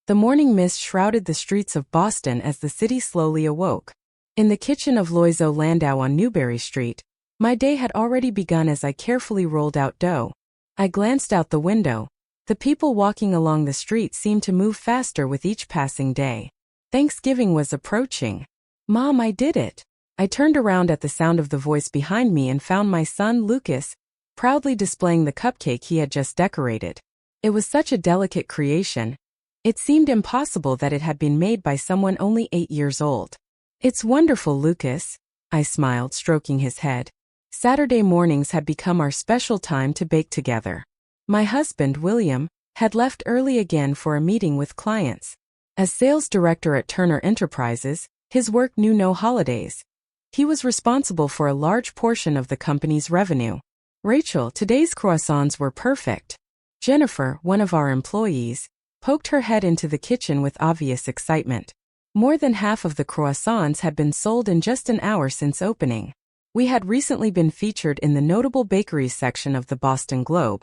The morning mist shrouded the streets of Boston as the city slowly awoke. In the kitchen of Loiseau Landau on Newbury Street, my day had already begun as I carefully rolled out dough. I glanced out the window. The people walking along the street seemed to move faster with each passing day. Thanksgiving was approaching. "Mom, I did it." I turned around at the sound of the voice behind me and found my son, Lucas, proudly displaying the cupcake he had just decorated. It was such a delicate creation. It seemed impossible that it had been made by someone only 8 years old. "It's wonderful, Lucas," I smiled, stroking his head. Saturday mornings had become our special time to bake together. My husband, William, had left early again for a meeting with clients. As sales director at Turner Enterprises, his work knew no holidays. He was responsible for a large portion of the company's revenue. "Rachel, today's croissants were perfect." Jennifer, one of our employees, poked her head into the kitchen with obvious excitement. More than half of the croissants had been sold in just an hour since opening. We had recently been featured in the notable bakeries section of the Boston Globe,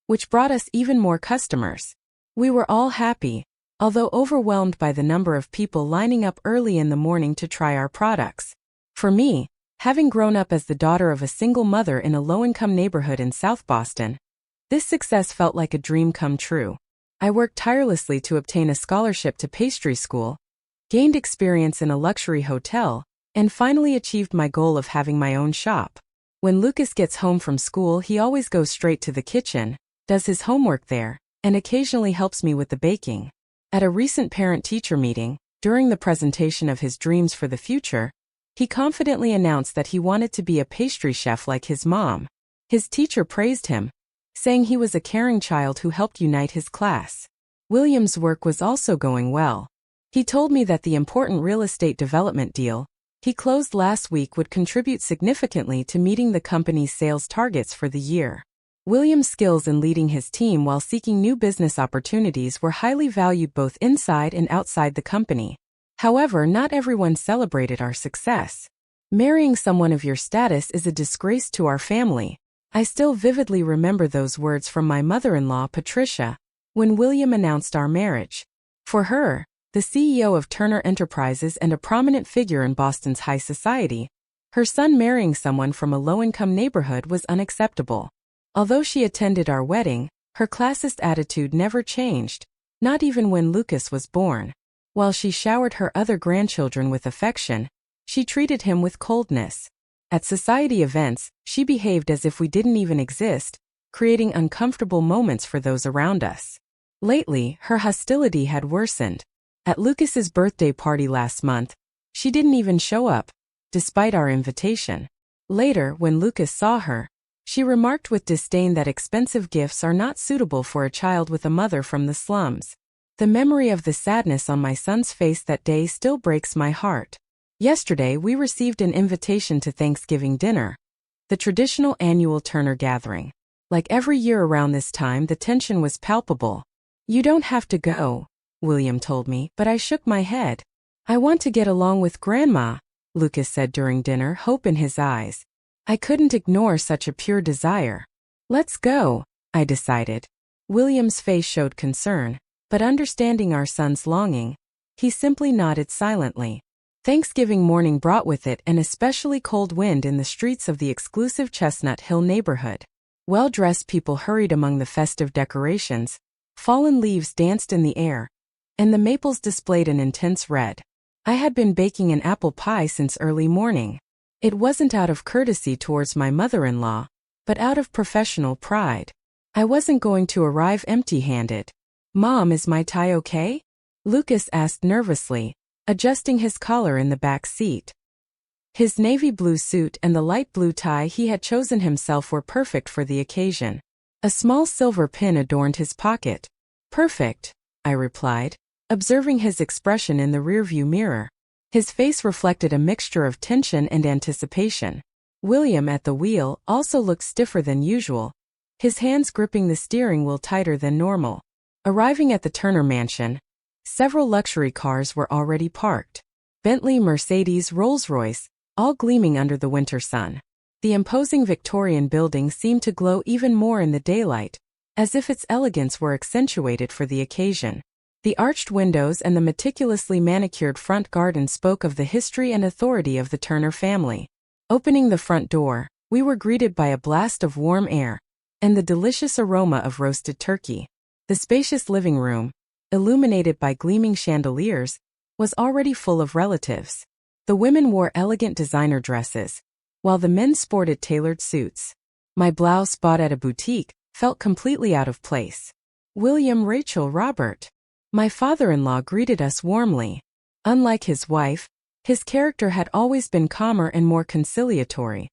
which brought us even more customers. We were all happy, although overwhelmed by the number of people lining up early in the morning to try our products. For me, having grown up as the daughter of a single mother in a low-income neighborhood in South Boston, this success felt like a dream come true. I worked tirelessly to obtain a scholarship to pastry school, gained experience in a luxury hotel, and finally achieved my goal of having my own shop. When Lucas gets home from school, he always goes straight to the kitchen, does his homework there, and occasionally helps me with the baking. At a recent parent-teacher meeting, during the presentation of his dreams for the future, he confidently announced that he wanted to be a pastry chef like his mom. His teacher praised him, saying he was a caring child who helped unite his class. William's work was also going well. He told me that the important real estate development deal he closed last week would contribute significantly to meeting the company's sales targets for the year. William's skills in leading his team while seeking new business opportunities were highly valued both inside and outside the company. However, not everyone celebrated our success. "Marrying someone of your status is a disgrace to our family." I still vividly remember those words from my mother-in-law, Patricia, when William announced our marriage. For her, the CEO of Turner Enterprises and a prominent figure in Boston's high society, her son marrying someone from a low-income neighborhood was unacceptable. Although she attended our wedding, her classist attitude never changed, not even when Lucas was born. While she showered her other grandchildren with affection, she treated him with coldness. At society events, she behaved as if we didn't even exist, creating uncomfortable moments for those around us. Lately, her hostility had worsened. At Lucas's birthday party last month, she didn't even show up, despite our invitation. Later, when Lucas saw her, she remarked with disdain that expensive gifts are not suitable for a child with a mother from the slums. The memory of the sadness on my son's face that day still breaks my heart. Yesterday, we received an invitation to Thanksgiving dinner, the traditional annual Turner gathering. Like every year around this time, the tension was palpable. "You don't have to go," William told me, but I shook my head. "I want to get along with Grandma," Lucas said during dinner, hope in his eyes. I couldn't ignore such a pure desire. "Let's go," I decided. William's face showed concern, but understanding our son's longing, he simply nodded silently. Thanksgiving morning brought with it an especially cold wind in the streets of the exclusive Chestnut Hill neighborhood. Well-dressed people hurried among the festive decorations, fallen leaves danced in the air, and the maples displayed an intense red. I had been baking an apple pie since early morning. It wasn't out of courtesy towards my mother-in-law, but out of professional pride. I wasn't going to arrive empty-handed. "Mom, is my tie okay?" Lucas asked nervously, adjusting his collar in the back seat. His navy blue suit and the light blue tie he had chosen himself were perfect for the occasion. A small silver pin adorned his pocket. "Perfect," I replied, observing his expression in the rearview mirror. His face reflected a mixture of tension and anticipation. William at the wheel also looked stiffer than usual, his hands gripping the steering wheel tighter than normal. Arriving at the Turner mansion, several luxury cars were already parked. Bentley, Mercedes, Rolls-Royce, all gleaming under the winter sun. The imposing Victorian building seemed to glow even more in the daylight, as if its elegance were accentuated for the occasion. The arched windows and the meticulously manicured front garden spoke of the history and authority of the Turner family. Opening the front door, we were greeted by a blast of warm air and the delicious aroma of roasted turkey. The spacious living room, illuminated by gleaming chandeliers, was already full of relatives. The women wore elegant designer dresses, while the men sported tailored suits. My blouse, bought at a boutique, felt completely out of place. William, Rachel, Robert. My father-in-law greeted us warmly. Unlike his wife, his character had always been calmer and more conciliatory.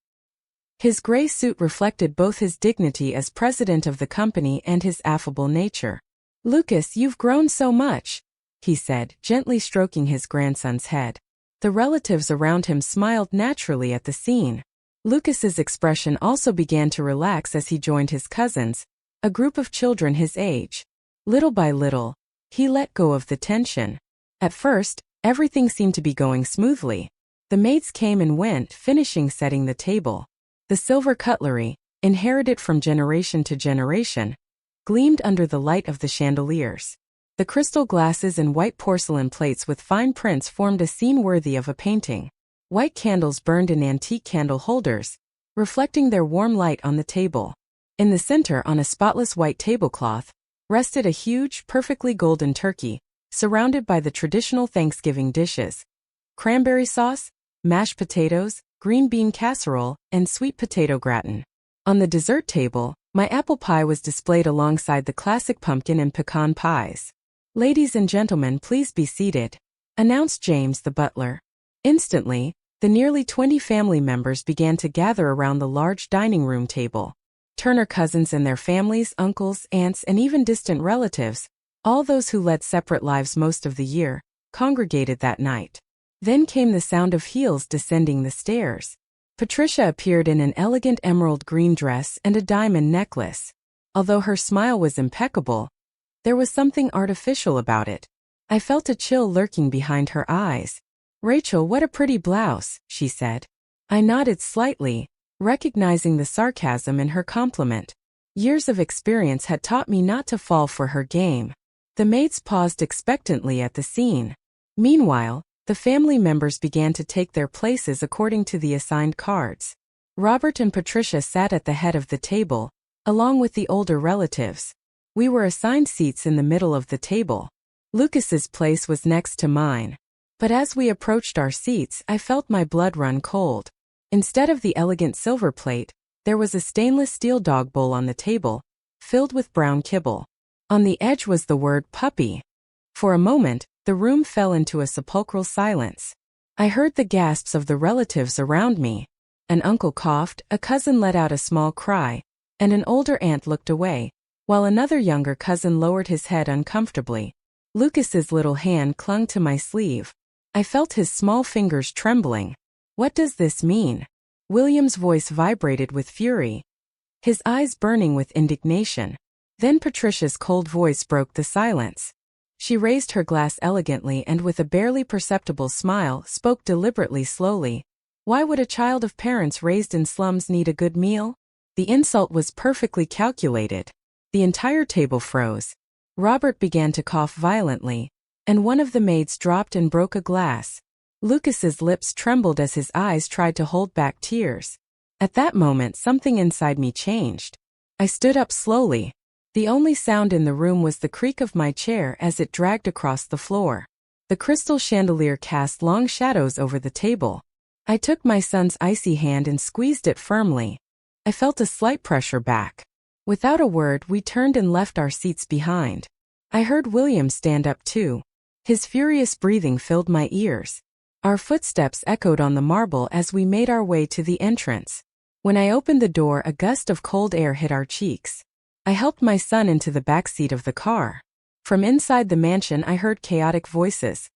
His gray suit reflected both his dignity as president of the company and his affable nature. "Lucas, you've grown so much," he said, gently stroking his grandson's head. The relatives around him smiled naturally at the scene. Lucas's expression also began to relax as he joined his cousins, a group of children his age. Little by little, he let go of the tension. At first, everything seemed to be going smoothly. The maids came and went, finishing setting the table. The silver cutlery, inherited from generation to generation, gleamed under the light of the chandeliers. The crystal glasses and white porcelain plates with fine prints formed a scene worthy of a painting. White candles burned in antique candle holders, reflecting their warm light on the table. In the center, on a spotless white tablecloth, rested a huge, perfectly golden turkey, surrounded by the traditional Thanksgiving dishes: cranberry sauce, mashed potatoes, green bean casserole, and sweet potato gratin. On the dessert table, my apple pie was displayed alongside the classic pumpkin and pecan pies. "Ladies and gentlemen, please be seated," announced James the butler. Instantly, the nearly 20 family members began to gather around the large dining room table. Turner cousins and their families, uncles, aunts, and even distant relatives, all those who led separate lives most of the year, congregated that night. Then came the sound of heels descending the stairs. Patricia appeared in an elegant emerald green dress and a diamond necklace. Although her smile was impeccable, there was something artificial about it. I felt a chill lurking behind her eyes. "Rachel, what a pretty blouse," she said. I nodded slightly, recognizing the sarcasm in her compliment. Years of experience had taught me not to fall for her game. The maids paused expectantly at the scene. Meanwhile, the family members began to take their places according to the assigned cards. Robert and Patricia sat at the head of the table, along with the older relatives. We were assigned seats in the middle of the table. Lucas's place was next to mine. But as we approached our seats, I felt my blood run cold. Instead of the elegant silver plate, there was a stainless steel dog bowl on the table, filled with brown kibble. On the edge was the word puppy. For a moment, the room fell into a sepulchral silence. I heard the gasps of the relatives around me. An uncle coughed, a cousin let out a small cry, and an older aunt looked away, while another younger cousin lowered his head uncomfortably. Lucas's little hand clung to my sleeve. I felt his small fingers trembling. "What does this mean?" William's voice vibrated with fury, his eyes burning with indignation. Then Patricia's cold voice broke the silence. She raised her glass elegantly and with a barely perceptible smile spoke deliberately slowly. "Why would a child of parents raised in slums need a good meal?" The insult was perfectly calculated. The entire table froze. Robert began to cough violently, and one of the maids dropped and broke a glass. Lucas's lips trembled as his eyes tried to hold back tears. At that moment, something inside me changed. I stood up slowly. The only sound in the room was the creak of my chair as it dragged across the floor. The crystal chandelier cast long shadows over the table. I took my son's icy hand and squeezed it firmly. I felt a slight pressure back. Without a word, we turned and left our seats behind. I heard William stand up too. His furious breathing filled my ears. Our footsteps echoed on the marble as we made our way to the entrance. When I opened the door, a gust of cold air hit our cheeks. I helped my son into the back seat of the car. From inside the mansion, I heard chaotic voices.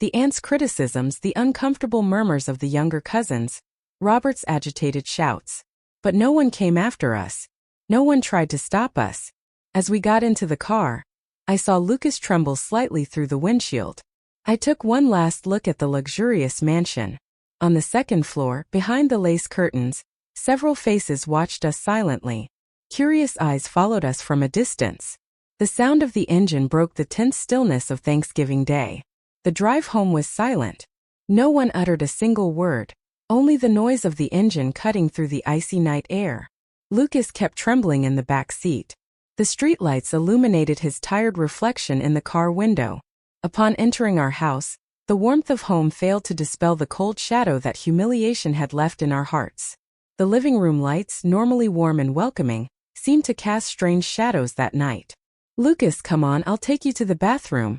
The aunt's criticisms, the uncomfortable murmurs of the younger cousins, Robert's agitated shouts. But no one came after us. No one tried to stop us. As we got into the car, I saw Lucas tremble slightly through the windshield. I took one last look at the luxurious mansion. On the second floor, behind the lace curtains, several faces watched us silently. Curious eyes followed us from a distance. The sound of the engine broke the tense stillness of Thanksgiving Day. The drive home was silent. No one uttered a single word, only the noise of the engine cutting through the icy night air. Lucas kept trembling in the back seat. The streetlights illuminated his tired reflection in the car window. Upon entering our house, the warmth of home failed to dispel the cold shadow that humiliation had left in our hearts. The living room lights, normally warm and welcoming, seemed to cast strange shadows that night. "Lucas, come on, I'll take you to the bathroom,"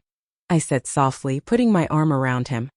I said softly, putting my arm around him.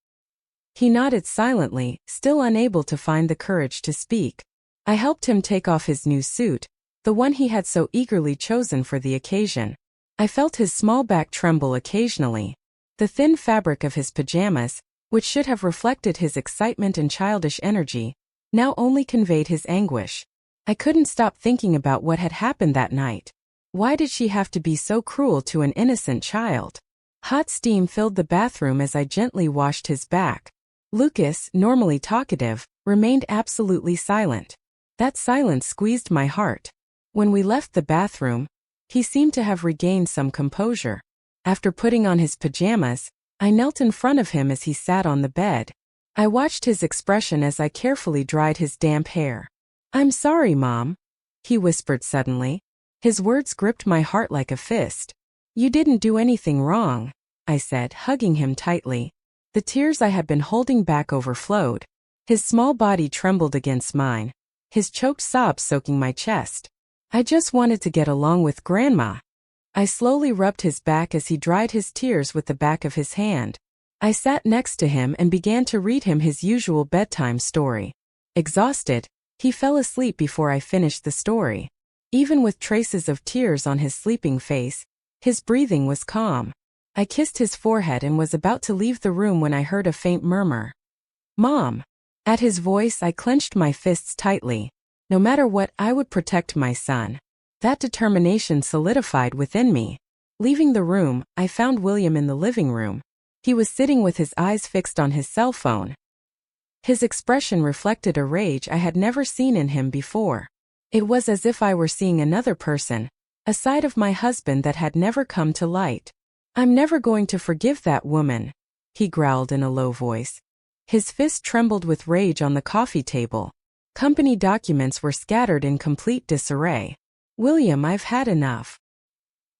He nodded silently, still unable to find the courage to speak. I helped him take off his new suit, the one he had so eagerly chosen for the occasion. I felt his small back tremble occasionally. The thin fabric of his pajamas, which should have reflected his excitement and childish energy, now only conveyed his anguish. I couldn't stop thinking about what had happened that night. Why did she have to be so cruel to an innocent child? Hot steam filled the bathroom as I gently washed his back. Lucas, normally talkative, remained absolutely silent. That silence squeezed my heart. When we left the bathroom, he seemed to have regained some composure. After putting on his pajamas, I knelt in front of him as he sat on the bed. I watched his expression as I carefully dried his damp hair. "I'm sorry, Mom," he whispered suddenly. His words gripped my heart like a fist. "You didn't do anything wrong," I said, hugging him tightly. The tears I had been holding back overflowed. His small body trembled against mine, his choked sobs soaking my chest. "I just wanted to get along with Grandma." I slowly rubbed his back as he dried his tears with the back of his hand. I sat next to him and began to read him his usual bedtime story. Exhausted, he fell asleep before I finished the story. Even with traces of tears on his sleeping face, his breathing was calm. I kissed his forehead and was about to leave the room when I heard a faint murmur. "Mom." At his voice, I clenched my fists tightly. No matter what, I would protect my son. That determination solidified within me. Leaving the room, I found William in the living room. He was sitting with his eyes fixed on his cell phone. His expression reflected a rage I had never seen in him before. It was as if I were seeing another person, a side of my husband that had never come to light. "I'm never going to forgive that woman," he growled in a low voice. His fist trembled with rage on the coffee table. Company documents were scattered in complete disarray. "William, I've had enough."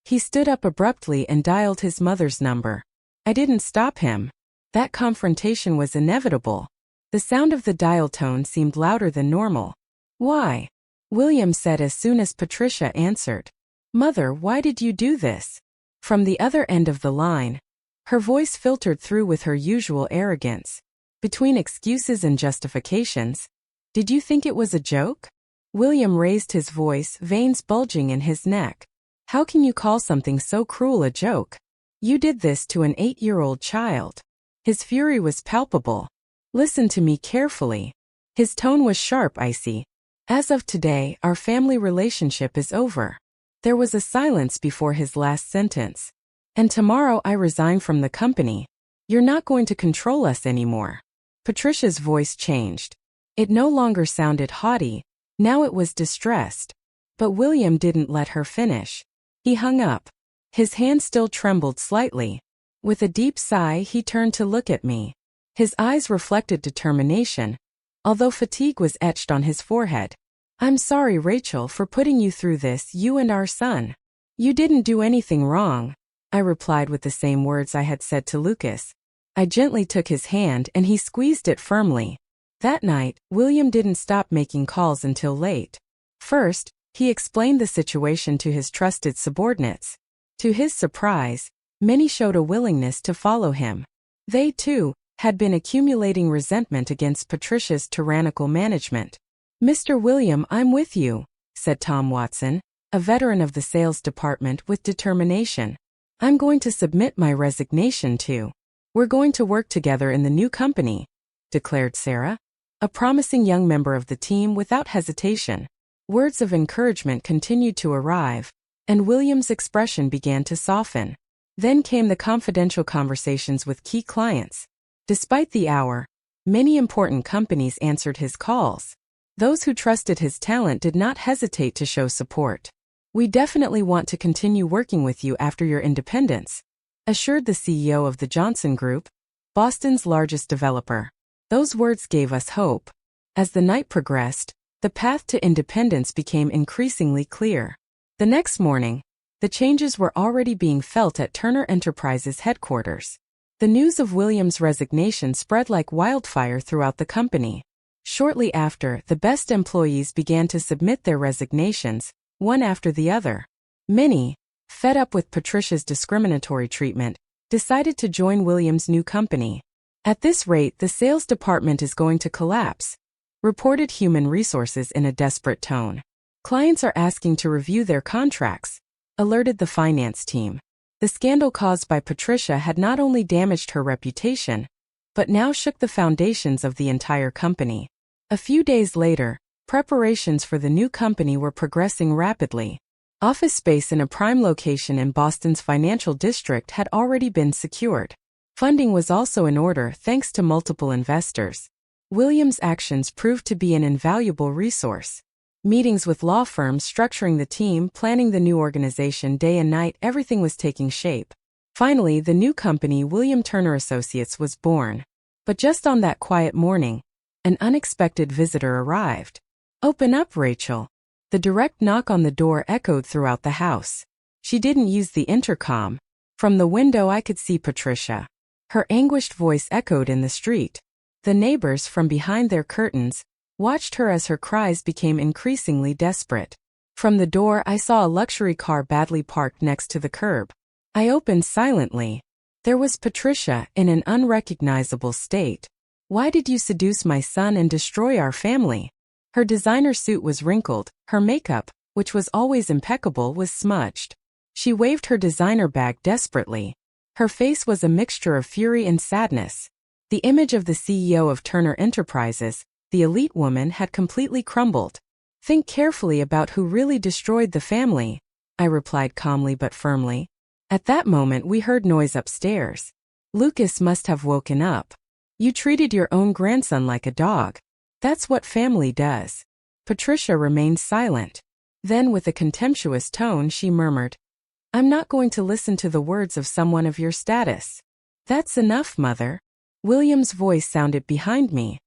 He stood up abruptly and dialed his mother's number. I didn't stop him. That confrontation was inevitable. The sound of the dial tone seemed louder than normal. "Why?" William said as soon as Patricia answered. "Mother, why did you do this?" From the other end of the line, her voice filtered through with her usual arrogance. Between excuses and justifications, "Did you think it was a joke?" William raised his voice, veins bulging in his neck. "How can you call something so cruel a joke? You did this to an 8-year-old child." His fury was palpable. "Listen to me carefully." His tone was sharp, icy. "As of today, our family relationship is over." There was a silence before his last sentence. "And tomorrow I resign from the company. You're not going to control us anymore." Patricia's voice changed. It no longer sounded haughty, now it was distressed. But William didn't let her finish. He hung up. His hand still trembled slightly. With a deep sigh, he turned to look at me. His eyes reflected determination, although fatigue was etched on his forehead. "I'm sorry, Rachel, for putting you through this, you and our son." "You didn't do anything wrong," I replied with the same words I had said to Lucas. I gently took his hand and he squeezed it firmly. That night, William didn't stop making calls until late. First, he explained the situation to his trusted subordinates. To his surprise, many showed a willingness to follow him. They, too, had been accumulating resentment against Patricia's tyrannical management. "Mr. William, I'm with you," said Tom Watson, a veteran of the sales department with determination. "I'm going to submit my resignation too. We're going to work together in the new company," declared Sarah, a promising young member of the team without hesitation. Words of encouragement continued to arrive, and William's expression began to soften. Then came the confidential conversations with key clients. Despite the hour, many important companies answered his calls. Those who trusted his talent did not hesitate to show support. We definitely want to continue working with you after your independence, assured the CEO of the Johnson Group, Boston's largest developer. Those words gave us hope. As the night progressed, the path to independence became increasingly clear. The next morning, the changes were already being felt at Turner Enterprises headquarters. The news of William's resignation spread like wildfire throughout the company. Shortly after, the best employees began to submit their resignations, one after the other. Many, fed up with Patricia's discriminatory treatment, decided to join William's new company. At this rate, the sales department is going to collapse, reported Human Resources in a desperate tone. Clients are asking to review their contracts, alerted the finance team. The scandal caused by Patricia had not only damaged her reputation, but now shook the foundations of the entire company. A few days later, preparations for the new company were progressing rapidly. Office space in a prime location in Boston's financial district had already been secured. Funding was also in order thanks to multiple investors. Williams' actions proved to be an invaluable resource. Meetings with law firms, structuring the team, planning the new organization day and night, everything was taking shape. Finally, the new company, William Turner Associates, was born. But just on that quiet morning, an unexpected visitor arrived. "Open up, Rachel." The direct knock on the door echoed throughout the house. She didn't use the intercom. From the window I could see Patricia. Her anguished voice echoed in the street. The neighbors, from behind their curtains, watched her as her cries became increasingly desperate. From the door I saw a luxury car badly parked next to the curb. I opened silently. There was Patricia, in an unrecognizable state. "Why did you seduce my son and destroy our family?" Her designer suit was wrinkled, her makeup, which was always impeccable, was smudged. She waved her designer bag desperately. Her face was a mixture of fury and sadness. The image of the CEO of Turner Enterprises, the elite woman, had completely crumbled. "Think carefully about who really destroyed the family," I replied calmly but firmly. At that moment we heard noise upstairs. Lucas must have woken up. "You treated your own grandson like a dog. That's what family does." Patricia remained silent. Then with a contemptuous tone she murmured, "I'm not going to listen to the words of someone of your status." "That's enough, Mother." William's voice sounded behind me.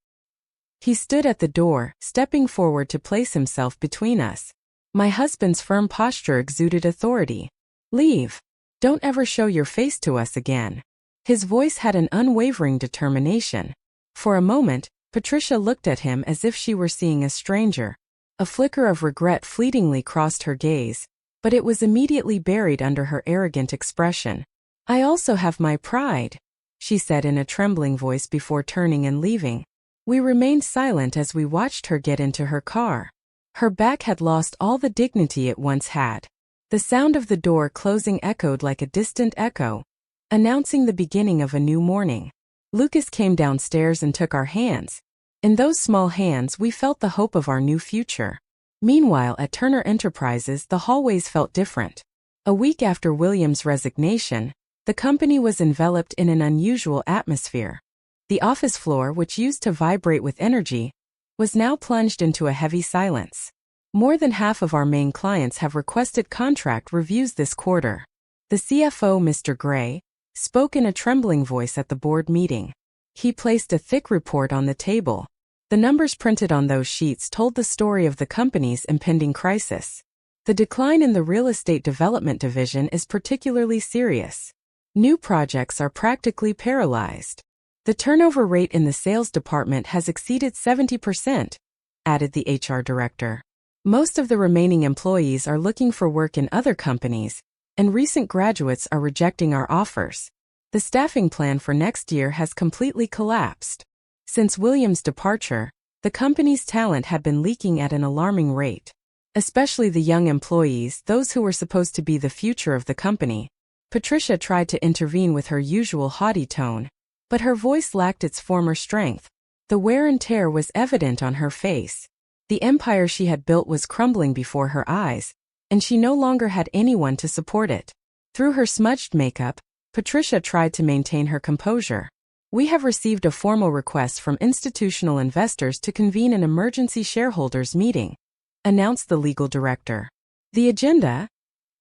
He stood at the door, stepping forward to place himself between us. My husband's firm posture exuded authority. "Leave. Don't ever show your face to us again." His voice had an unwavering determination. For a moment, Patricia looked at him as if she were seeing a stranger. A flicker of regret fleetingly crossed her gaze, but it was immediately buried under her arrogant expression. "I also have my pride," she said in a trembling voice before turning and leaving. We remained silent as we watched her get into her car. Her back had lost all the dignity it once had. The sound of the door closing echoed like a distant echo, announcing the beginning of a new morning. Lucas came downstairs and took our hands. In those small hands we felt the hope of our new future. Meanwhile, at Turner Enterprises the hallways felt different. A week after William's resignation, the company was enveloped in an unusual atmosphere. The office floor, which used to vibrate with energy, was now plunged into a heavy silence. More than half of our main clients have requested contract reviews this quarter. The CFO, Mr. Gray, spoke in a trembling voice at the board meeting. He placed a thick report on the table. The numbers printed on those sheets told the story of the company's impending crisis. The decline in the real estate development division is particularly serious. New projects are practically paralyzed. The turnover rate in the sales department has exceeded 70%, added the HR director. Most of the remaining employees are looking for work in other companies, and recent graduates are rejecting our offers. The staffing plan for next year has completely collapsed. Since William's departure, the company's talent had been leaking at an alarming rate. Especially the young employees, those who were supposed to be the future of the company. Patricia tried to intervene with her usual haughty tone, but her voice lacked its former strength. The wear and tear was evident on her face. The empire she had built was crumbling before her eyes, and she no longer had anyone to support it. Through her smudged makeup, Patricia tried to maintain her composure. "We have received a formal request from institutional investors to convene an emergency shareholders meeting," announced the legal director. The agenda?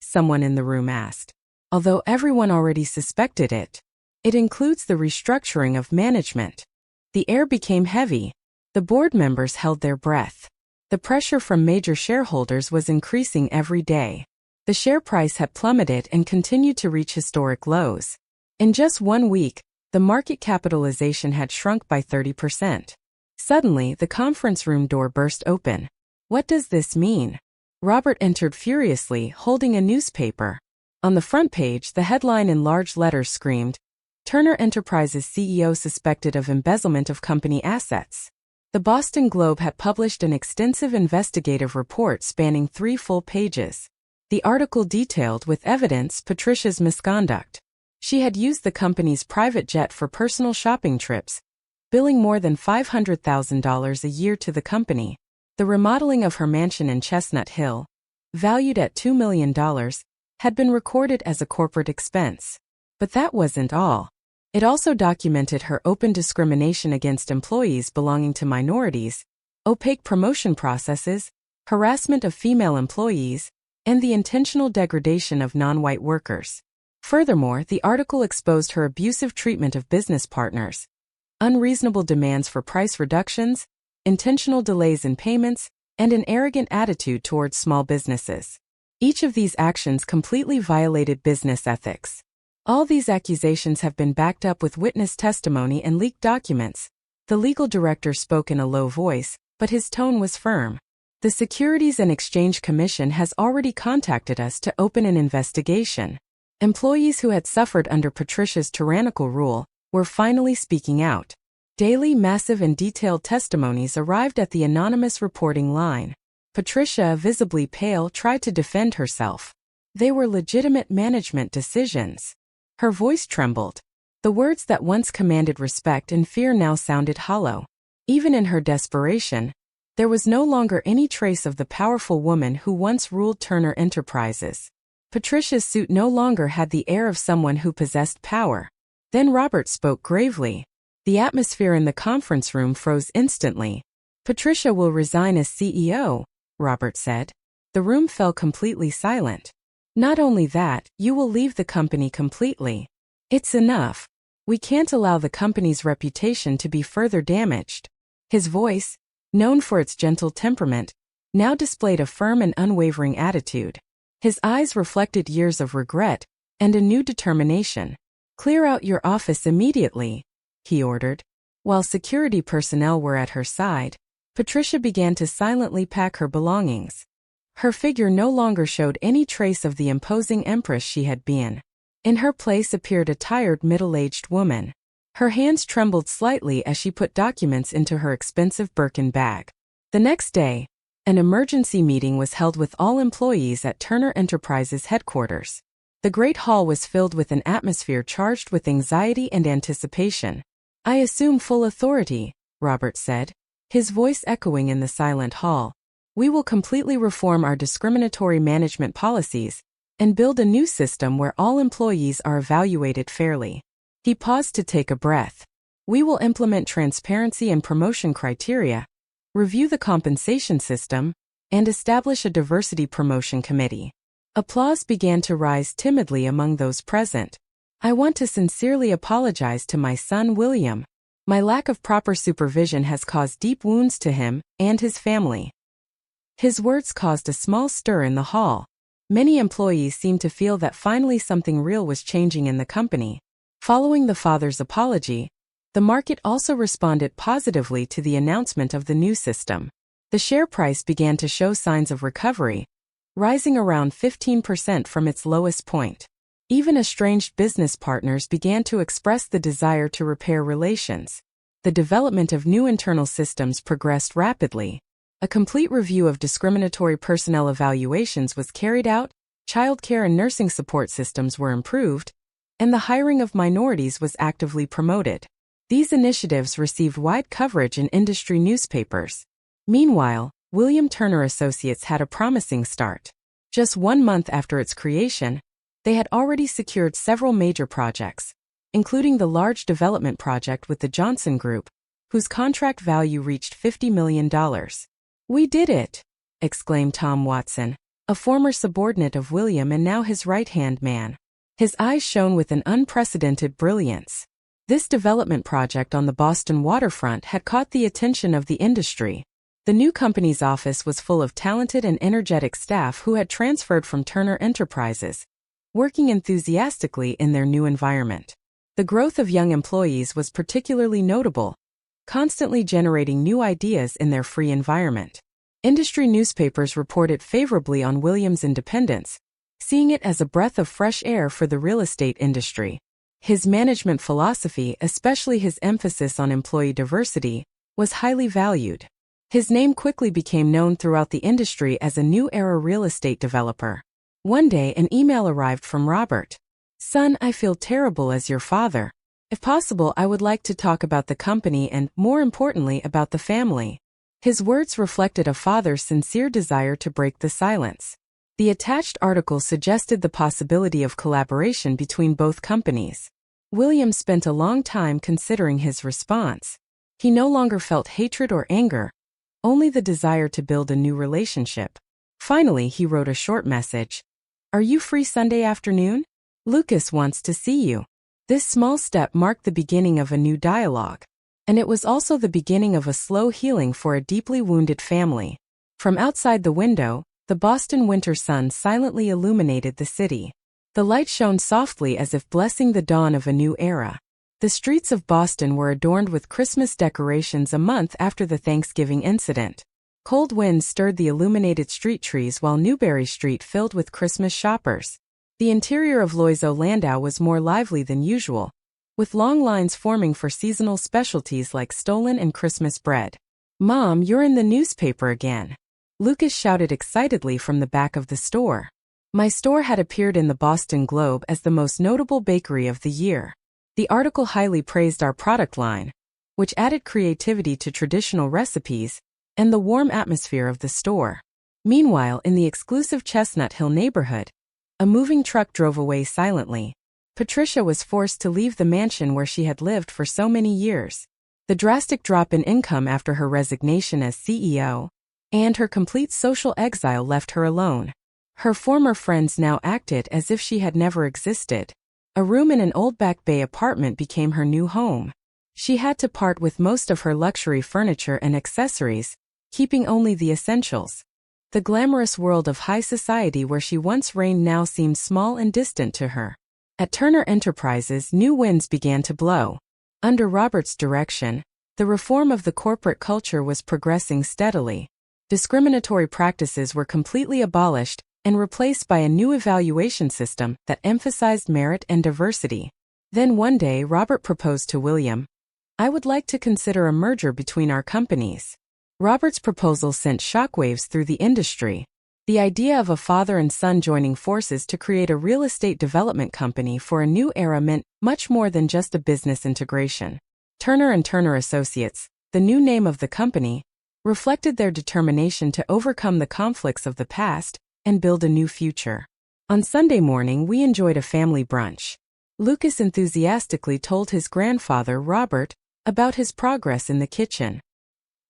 Someone in the room asked. Although everyone already suspected it. It includes the restructuring of management. The air became heavy. The board members held their breath. The pressure from major shareholders was increasing every day. The share price had plummeted and continued to reach historic lows. In just 1 week, the market capitalization had shrunk by 30%. Suddenly, the conference room door burst open. What does this mean? Robert entered furiously, holding a newspaper. On the front page, the headline in large letters screamed, Turner Enterprises CEO suspected of embezzlement of company assets. The Boston Globe had published an extensive investigative report spanning 3 full pages. The article detailed with evidence Patricia's misconduct. She had used the company's private jet for personal shopping trips, billing more than $500,000 a year to the company. The remodeling of her mansion in Chestnut Hill, valued at $2 million, had been recorded as a corporate expense. But that wasn't all. It also documented her open discrimination against employees belonging to minorities, opaque promotion processes, harassment of female employees, and the intentional degradation of non-white workers. Furthermore, the article exposed her abusive treatment of business partners, unreasonable demands for price reductions, intentional delays in payments, and an arrogant attitude towards small businesses. Each of these actions completely violated business ethics. All these accusations have been backed up with witness testimony and leaked documents. The legal director spoke in a low voice, but his tone was firm. The Securities and Exchange Commission has already contacted us to open an investigation. Employees who had suffered under Patricia's tyrannical rule were finally speaking out. Daily, massive and detailed testimonies arrived at the anonymous reporting line. Patricia, visibly pale, tried to defend herself. They were legitimate management decisions. Her voice trembled. The words that once commanded respect and fear now sounded hollow. Even in her desperation, there was no longer any trace of the powerful woman who once ruled Turner Enterprises. Patricia's suit no longer had the air of someone who possessed power. Then Robert spoke gravely. The atmosphere in the conference room froze instantly. Patricia will resign as CEO, Robert said. The room fell completely silent. Not only that, you will leave the company completely. It's enough. We can't allow the company's reputation to be further damaged. His voice, known for its gentle temperament, now displayed a firm and unwavering attitude. His eyes reflected years of regret and a new determination. Clear out your office immediately, he ordered. While security personnel were at her side, Patricia began to silently pack her belongings. Her figure no longer showed any trace of the imposing empress she had been. In her place appeared a tired middle-aged woman. Her hands trembled slightly as she put documents into her expensive Birkin bag. The next day, an emergency meeting was held with all employees at Turner Enterprises headquarters. The Great Hall was filled with an atmosphere charged with anxiety and anticipation. I assume full authority, Robert said, his voice echoing in the silent hall. We will completely reform our discriminatory management policies and build a new system where all employees are evaluated fairly. He paused to take a breath. We will implement transparency and promotion criteria, review the compensation system, and establish a diversity promotion committee. Applause began to rise timidly among those present. I want to sincerely apologize to my son William. My lack of proper supervision has caused deep wounds to him and his family. His words caused a small stir in the hall. Many employees seemed to feel that finally something real was changing in the company. Following the father's apology, the market also responded positively to the announcement of the new system. The share price began to show signs of recovery, rising around 15% from its lowest point. Even estranged business partners began to express the desire to repair relations. The development of new internal systems progressed rapidly. A complete review of discriminatory personnel evaluations was carried out, childcare and nursing support systems were improved, and the hiring of minorities was actively promoted. These initiatives received wide coverage in industry newspapers. Meanwhile, William Turner Associates had a promising start. Just 1 month after its creation, they had already secured several major projects, including the large development project with the Johnson Group, whose contract value reached $50 million. We did it, exclaimed Tom Watson, a former subordinate of William and now his right-hand man. His eyes shone with an unprecedented brilliance. This development project on the Boston waterfront had caught the attention of the industry. The new company's office was full of talented and energetic staff who had transferred from Turner Enterprises, working enthusiastically in their new environment. The growth of young employees was particularly notable, constantly generating new ideas in their free environment. Industry newspapers reported favorably on William's independence, seeing it as a breath of fresh air for the real estate industry. His management philosophy, especially his emphasis on employee diversity, was highly valued. His name quickly became known throughout the industry as a new-era real estate developer. One day an email arrived from Robert. "Son, I feel terrible as your father. If possible, I would like to talk about the company and, more importantly, about the family." His words reflected a father's sincere desire to break the silence. The attached article suggested the possibility of collaboration between both companies. William spent a long time considering his response. He no longer felt hatred or anger, only the desire to build a new relationship. Finally, he wrote a short message. "Are you free Sunday afternoon? Lucas wants to see you." This small step marked the beginning of a new dialogue. And it was also the beginning of a slow healing for a deeply wounded family. From outside the window, the Boston winter sun silently illuminated the city. The light shone softly as if blessing the dawn of a new era. The streets of Boston were adorned with Christmas decorations a month after the Thanksgiving incident. Cold winds stirred the illuminated street trees while Newbury Street filled with Christmas shoppers. The interior of Loiseau Landau was more lively than usual, with long lines forming for seasonal specialties like Stollen and Christmas bread. "Mom, you're in the newspaper again," Lucas shouted excitedly from the back of the store. My store had appeared in the Boston Globe as the most notable bakery of the year. The article highly praised our product line, which added creativity to traditional recipes, and the warm atmosphere of the store. Meanwhile, in the exclusive Chestnut Hill neighborhood, a moving truck drove away silently. Patricia was forced to leave the mansion where she had lived for so many years. The drastic drop in income after her resignation as CEO, and her complete social exile left her alone. Her former friends now acted as if she had never existed. A room in an old Back Bay apartment became her new home. She had to part with most of her luxury furniture and accessories, keeping only the essentials. The glamorous world of high society where she once reigned now seemed small and distant to her. At Turner Enterprises, new winds began to blow. Under Robert's direction, the reform of the corporate culture was progressing steadily. Discriminatory practices were completely abolished and replaced by a new evaluation system that emphasized merit and diversity. Then one day Robert proposed to William, "I would like to consider a merger between our companies." Robert's proposal sent shockwaves through the industry. The idea of a father and son joining forces to create a real estate development company for a new era meant much more than just a business integration. Turner and Turner Associates, the new name of the company, reflected their determination to overcome the conflicts of the past and build a new future. On Sunday morning, we enjoyed a family brunch. Lucas enthusiastically told his grandfather, Robert, about his progress in the kitchen.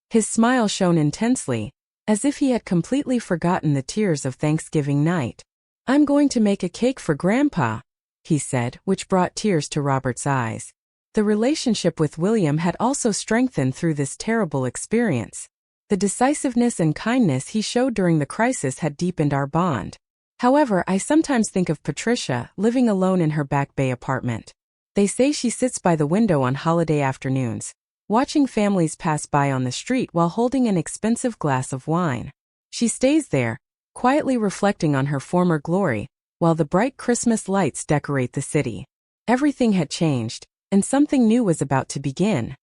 His smile shone intensely, as if he had completely forgotten the tears of Thanksgiving night. "I'm going to make a cake for Grandpa," he said, which brought tears to Robert's eyes. The relationship with William had also strengthened through this terrible experience. The decisiveness and kindness he showed during the crisis had deepened our bond. However, I sometimes think of Patricia, living alone in her Back Bay apartment. They say she sits by the window on holiday afternoons, watching families pass by on the street while holding an expensive glass of wine. She stays there, quietly reflecting on her former glory, while the bright Christmas lights decorate the city. Everything had changed, and something new was about to begin.